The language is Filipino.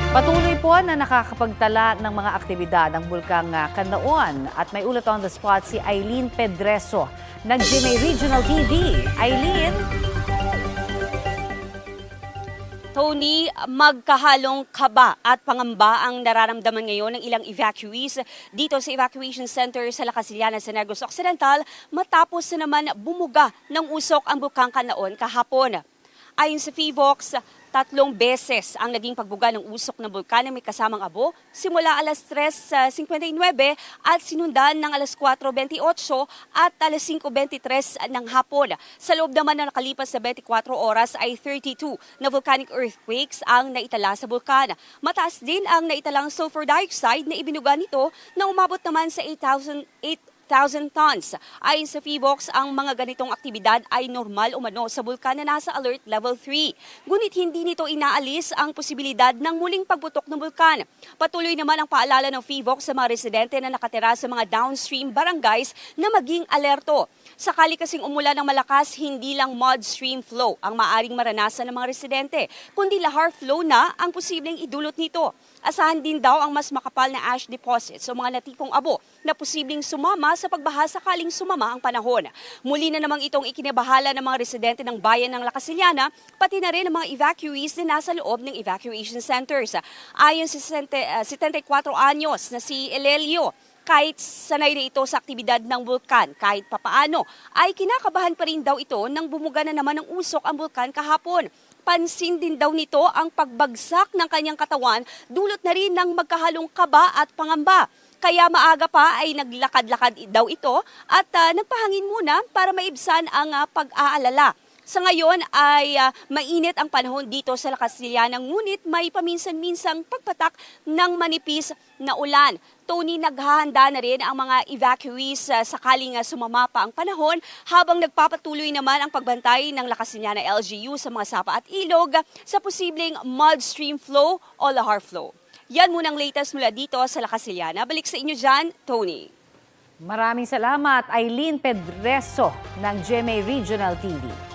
Patuloy po na nakakapagtala ng mga aktibidad ang bulkang Canlaon at may ulat on the spot si Eileen Pedreso ng GMA Regional TV. Eileen? Tony, magkahalong kaba at pangamba ang nararamdaman ngayon ng ilang evacuees dito sa evacuation center sa La Casillana sa Negros Occidental matapos na naman bumuga ng usok ang bulkang Canlaon kahapon. Ayon sa PHIVOX, 3 beses ang naging pagbuga ng usok ng bulkan na may kasamang abo simula alas 3:59 at sinundan ng alas 4:28 at alas 5:23 ng hapon. Sa loob naman na nakalipas na 24 oras ay 32 na volcanic earthquakes ang naitala sa bulkan. Mataas din ang naitalang sulfur dioxide na ibinuga nito na umabot naman sa 8,000 tons. Ayon sa PHIVOX, ang mga ganitong aktibidad ay normal umano sa bulkan na nasa alert level 3. Ngunit hindi nito inaalis ang posibilidad ng muling pagbutok ng bulkan. Patuloy naman ang paalala ng PHIVOX sa mga residente na nakatira sa mga downstream barangays na maging alerto. Sakali kasing umulan ng malakas, hindi lang mud stream flow ang maaring maranasan ng mga residente, kundi lahar flow na ang posibleng idulot nito. Asahan din daw ang mas makapal na ash deposits o mga natipong abo na posibleng sumama sa pagbaha sakaling sumama ang panahon. Muli na namang itong ikinabahala ng mga residente ng bayan ng La Casillana, pati na rin ang mga evacuees na nasa loob ng evacuation centers. Ayon sa 74 anyos na si Elelio, kahit sanay na ito sa aktibidad ng bulkan, kahit papaano, ay kinakabahan pa rin daw ito nang bumuga na naman ng usok ang bulkan kahapon. Pansin din daw nito ang pagbagsak ng kanyang katawan, dulot na rin ng magkahalong kaba at pangamba. Kaya maaga pa ay naglakad-lakad daw ito at nagpahangin muna para maibsan ang pag-aalala. Sa ngayon ay mainit ang panahon dito sa La Casillana, ngunit may paminsan-minsang pagpatak ng manipis na ulan. Tony, naghahanda na rin ang mga evacuees sakaling sumama pa ang panahon habang nagpapatuloy naman ang pagbantay ng La Casillana LGU sa mga sapa at ilog sa posibleng mud stream flow o lahar flow. Yan muna ang latest mula dito sa La Casillana. Balik sa inyo dyan, Tony. Maraming salamat, Eileen Pedreso ng GMA Regional TV.